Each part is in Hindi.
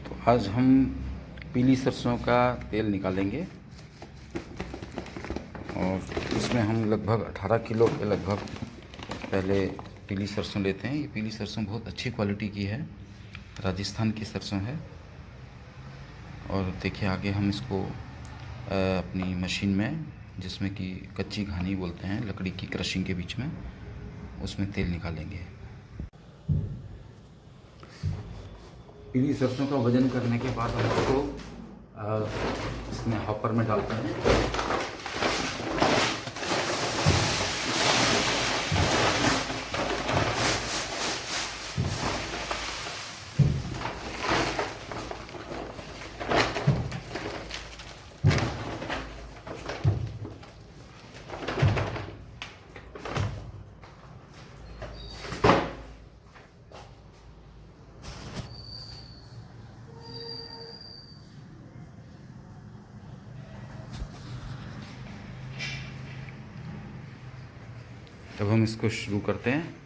तो आज हम पीली सरसों का तेल निकालेंगे और इसमें हम लगभग 18 किलो के लगभग पहले पीली सरसों लेते हैं। ये पीली सरसों बहुत अच्छी क्वालिटी की है, राजस्थान की सरसों है। और देखिए आगे हम इसको अपनी मशीन में, जिसमें कि कच्ची घानी बोलते हैं, लकड़ी की क्रशिंग के बीच में, उसमें तेल निकालेंगे। पीली सरसों का वज़न करने के बाद हम इसको इसमें हॉपर में डालते हैं। तब हम इसको शुरू करते हैं।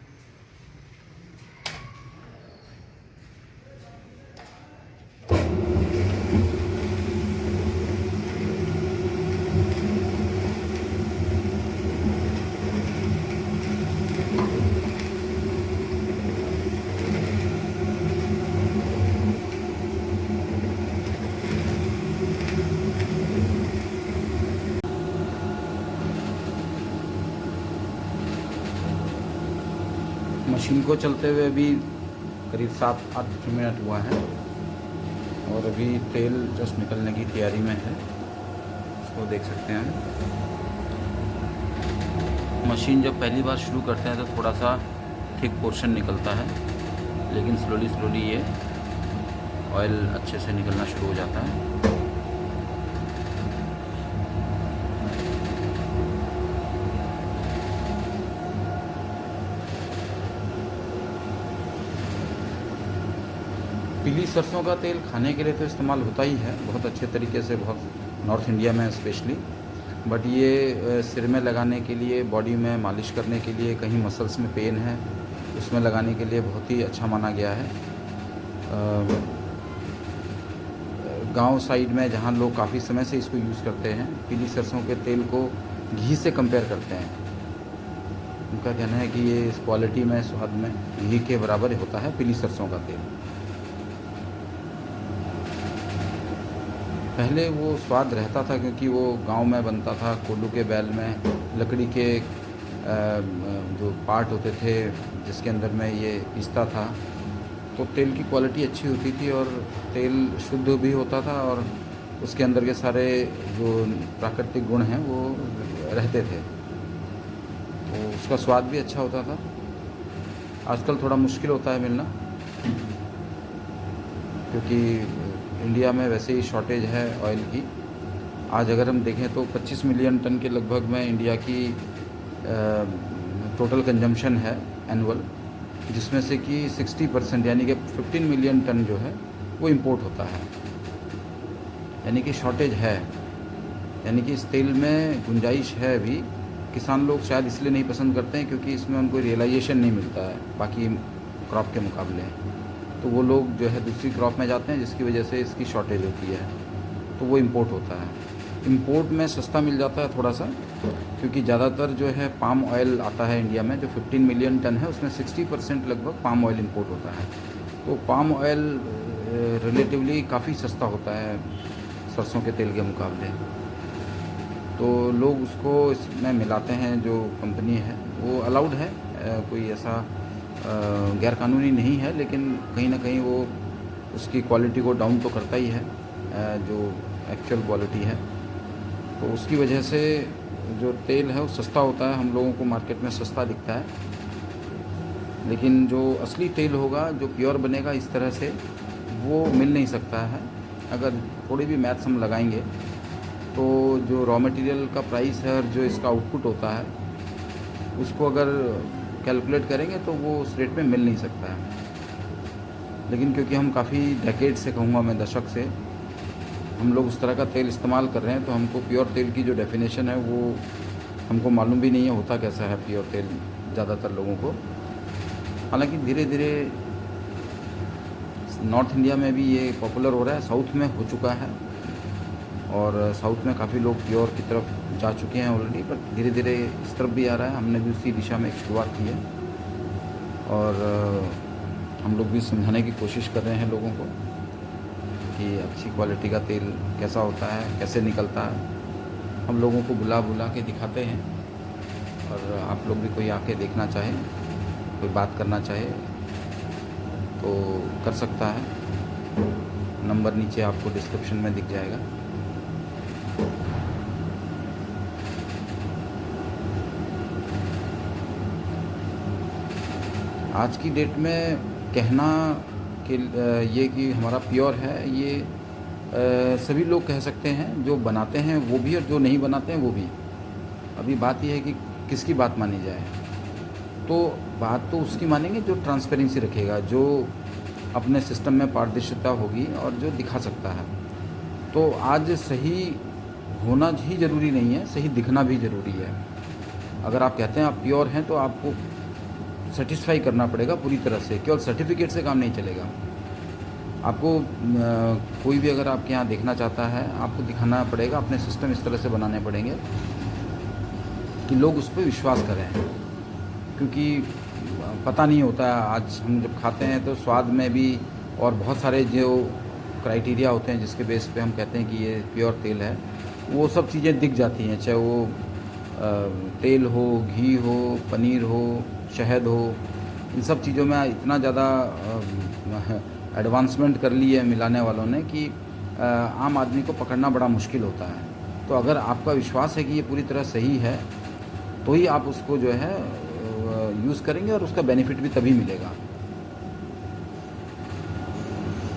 मशीन को चलते हुए अभी करीब 7-8 मिनट हुआ है और अभी तेल जस्ट निकलने की तैयारी में है। इसको देख सकते हैं। मशीन जब पहली बार शुरू करते हैं तो थोड़ा सा थिक पोर्शन निकलता है, लेकिन स्लोली ये ऑयल अच्छे से निकलना शुरू हो जाता है। पीली सरसों का तेल खाने के लिए तो इस्तेमाल होता ही है बहुत अच्छे तरीके से, बहुत नॉर्थ इंडिया में स्पेशली। बट ये सिर में लगाने के लिए, बॉडी में मालिश करने के लिए, कहीं मसल्स में पेन है उसमें लगाने के लिए बहुत ही अच्छा माना गया है। गांव साइड में जहाँ लोग काफ़ी समय से इसको यूज़ करते हैं, पीली सरसों के तेल को घी से कंपेयर करते हैं। उनका कहना है कि ये इस क्वालिटी में, स्वाद में घी के बराबर होता है पीली सरसों का तेल। पहले वो स्वाद रहता था क्योंकि वो गांव में बनता था, कोल्हू के बैल में, लकड़ी के जो पार्ट होते थे जिसके अंदर में ये पिसता था, तो तेल की क्वालिटी अच्छी होती थी और तेल शुद्ध भी होता था और उसके अंदर के सारे जो प्राकृतिक गुण हैं वो रहते थे, तो उसका स्वाद भी अच्छा होता था। आजकल थोड़ा मुश्किल होता है मिलना, क्योंकि इंडिया में वैसे ही शॉर्टेज है ऑयल की। आज अगर हम देखें तो 25 मिलियन टन के लगभग में इंडिया की टोटल कंजम्पशन है एनुअल, जिसमें से कि 60% यानी कि 15 मिलियन टन जो है वो इंपोर्ट होता है। यानी कि शॉर्टेज है, यानी कि इस तेल में गुंजाइश है अभी। किसान लोग शायद इसलिए नहीं पसंद करते हैं क्योंकि इसमें उनको रियलाइजेशन नहीं मिलता है बाकी क्रॉप के मुकाबले, तो वो लोग जो है दूसरी क्रॉप में जाते हैं, जिसकी वजह से इसकी शॉर्टेज होती है, तो वो इंपोर्ट होता है। इंपोर्ट में सस्ता मिल जाता है थोड़ा सा, क्योंकि ज़्यादातर जो है पाम ऑयल आता है इंडिया में। जो 15 मिलियन टन है उसमें 60% लगभग पाम ऑयल इंपोर्ट होता है, तो पाम ऑयल रिलेटिवली काफ़ी सस्ता होता है सरसों के तेल के मुकाबले। तो लोग उसको इसमें मिलाते हैं, जो कंपनी है वो अलाउड है, कोई ऐसा गैरकानूनी नहीं है, लेकिन कहीं ना कहीं वो उसकी क्वालिटी को डाउन तो करता ही है, जो एक्चुअल क्वालिटी है। तो उसकी वजह से जो तेल है वो सस्ता होता है, हम लोगों को मार्केट में सस्ता दिखता है। लेकिन जो असली तेल होगा, जो प्योर बनेगा इस तरह से, वो मिल नहीं सकता है। अगर थोड़ी भी मैथ्स हम लगाएंगे तो जो रॉ मटेरियल का प्राइस है और जो इसका आउटपुट होता है, उसको अगर कैलकुलेट करेंगे तो वो उस रेट में मिल नहीं सकता है। लेकिन क्योंकि हम काफ़ी डेकेड से, कहूँगा मैं दशक से, हम लोग उस तरह का तेल इस्तेमाल कर रहे हैं, तो हमको प्योर तेल की जो डेफिनेशन है वो हमको मालूम भी नहीं है होता कैसा है प्योर तेल ज़्यादातर लोगों को। हालांकि धीरे धीरे नॉर्थ इंडिया में भी ये पॉपुलर हो रहा है, साउथ में हो चुका है और साउथ में काफ़ी लोग प्योर की तरफ जा चुके हैं ऑलरेडी, बट धीरे धीरे इस तरफ भी आ रहा है। हमने भी उसी दिशा में एक शुरुआत की है और हम लोग भी समझाने की कोशिश कर रहे हैं लोगों को कि अच्छी क्वालिटी का तेल कैसा होता है, कैसे निकलता है। हम लोगों को बुला बुला के दिखाते हैं और आप लोग भी कोई आके देखना चाहे, कोई बात करना चाहे तो कर सकता है। नंबर नीचे आपको डिस्क्रिप्शन में दिख जाएगा। आज की डेट में कहना कि ये कि हमारा प्योर है, ये सभी लोग कह सकते हैं, जो बनाते हैं वो भी और जो नहीं बनाते हैं वो भी। अभी बात यह है कि किसकी बात मानी जाए। तो बात तो उसकी मानेंगे जो ट्रांसपेरेंसी रखेगा, जो अपने सिस्टम में पारदर्शिता होगी और जो दिखा सकता है। तो आज सही होना ही ज़रूरी नहीं है, सही दिखना भी ज़रूरी है। अगर आप कहते हैं आप प्योर हैं तो आपको सेटिस्फाई करना पड़ेगा पूरी तरह से। केवल सर्टिफिकेट से काम नहीं चलेगा। आपको कोई भी अगर आपके यहाँ देखना चाहता है, आपको दिखाना पड़ेगा, अपने सिस्टम इस तरह से बनाने पड़ेंगे कि लोग उस पर विश्वास करें। क्योंकि पता नहीं होता, आज हम जब खाते हैं तो स्वाद में भी और बहुत सारे जो क्राइटेरिया होते हैं जिसके बेस पे हम कहते हैं कि ये प्योर तेल है, वो सब चीज़ें दिख जाती हैं। चाहे वो तेल हो, घी हो, पनीर हो, शहद हो, इन सब चीज़ों में इतना ज़्यादा एडवांसमेंट कर ली है मिलाने वालों ने कि आम आदमी को पकड़ना बड़ा मुश्किल होता है। तो अगर आपका विश्वास है कि ये पूरी तरह सही है तो ही आप उसको जो है यूज़ करेंगे और उसका बेनिफिट भी तभी मिलेगा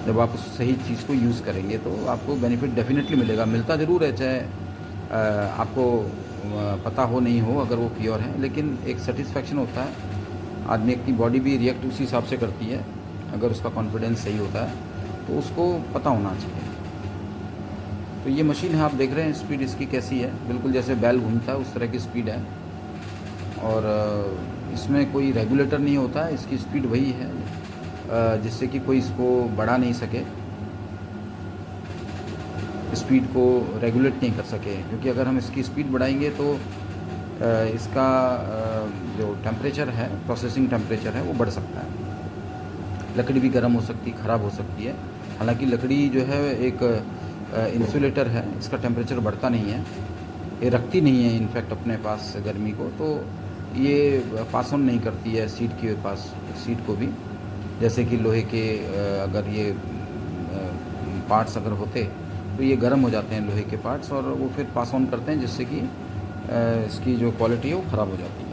जब आप उस सही चीज़ को यूज़ करेंगे। तो आपको बेनिफिट डेफिनेटली मिलेगा। मिलता ज़रूर है, चाहे आपको पता हो नहीं हो, अगर वो प्योर है, लेकिन एक सेटिस्फेक्शन होता है। आदमी की बॉडी भी रिएक्ट उसी हिसाब से करती है। अगर उसका कॉन्फिडेंस सही होता है तो उसको पता होना चाहिए। तो ये मशीन है, आप देख रहे हैं स्पीड इसकी कैसी है, बिल्कुल जैसे बैल घूमता है उस तरह की स्पीड है। और इसमें कोई रेगुलेटर नहीं होता है, इसकी स्पीड वही है जिससे कि कोई इसको बढ़ा नहीं सके, स्पीड को रेगुलेट नहीं कर सके। क्योंकि अगर हम इसकी स्पीड बढ़ाएंगे तो इसका जो टेम्परेचर है, प्रोसेसिंग टेम्परेचर है, वो बढ़ सकता है। लकड़ी भी गर्म हो सकती, ख़राब हो सकती है। हालांकि लकड़ी जो है एक इंसुलेटर है, इसका टेम्परेचर बढ़ता नहीं है, ये रखती नहीं है इनफैक्ट अपने पास गर्मी को, तो ये पास ऑन नहीं करती है सीट के पास, सीट को भी। जैसे कि लोहे के अगर ये पार्ट्स अगर होते तो ये गर्म हो जाते हैं लोहे के पार्ट्स, और वो फिर पास ऑन करते हैं, जिससे कि इसकी जो क्वालिटी है वो ख़राब हो जाती है।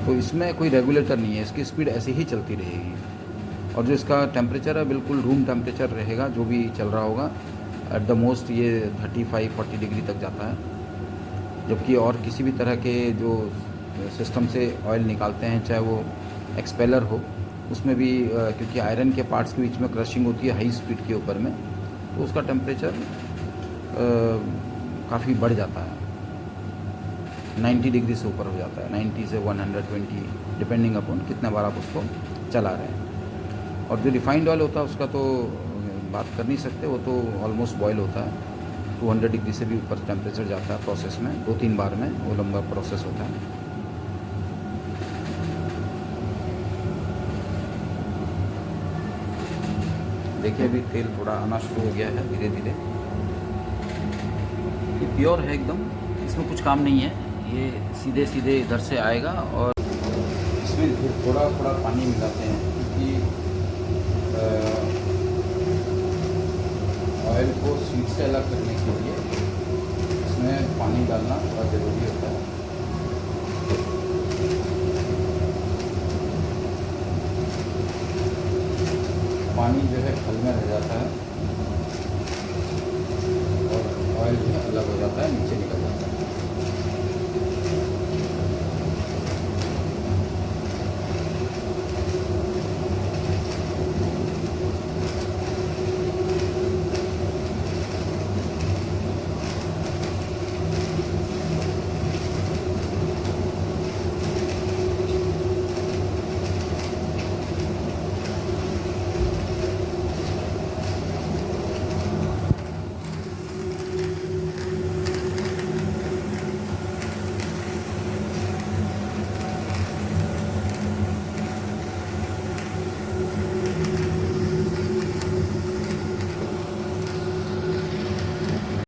तो इसमें कोई रेगुलेटर नहीं है, इसकी स्पीड ऐसे ही चलती रहेगी। और जो इसका टेम्परेचर है बिल्कुल रूम टेम्परेचर रहेगा, जो भी चल रहा होगा। एट द मोस्ट ये 35-40 डिग्री तक जाता है। जबकि और किसी भी तरह के जो सिस्टम से ऑयल निकालते हैं, चाहे वो एक्सपेलर हो, उसमें भी क्योंकि आयरन के पार्ट्स के बीच में क्रशिंग होती है हाई स्पीड के ऊपर में, तो उसका टेम्परेचर काफ़ी बढ़ जाता है, 90 डिग्री से ऊपर हो जाता है, 90 से 120 डिपेंडिंग अपॉन कितने बार आप उसको चला रहे हैं। और जो रिफाइंड ऑयल होता है उसका तो बात कर नहीं सकते, वो तो ऑलमोस्ट बॉयल होता है, 200 डिग्री से भी ऊपर टेम्परेचर जाता है प्रोसेस में, 2-3 बार में वो लंबा प्रोसेस होता है। देखिए अभी तेल थोड़ा आना शुरू हो गया है धीरे धीरे। ये प्योर है एकदम, इसमें कुछ काम नहीं है, ये सीधे सीधे इधर से आएगा। और इसमें थोड़ा थोड़ा पानी मिलाते हैं क्योंकि ऑयल को सीड से अलग करने के लिए इसमें पानी डालना थोड़ा ज़रूरी होता है। पानी जो है खल में रह जाता है और ऑयल जो है अलग हो जाता है, नीचे निकल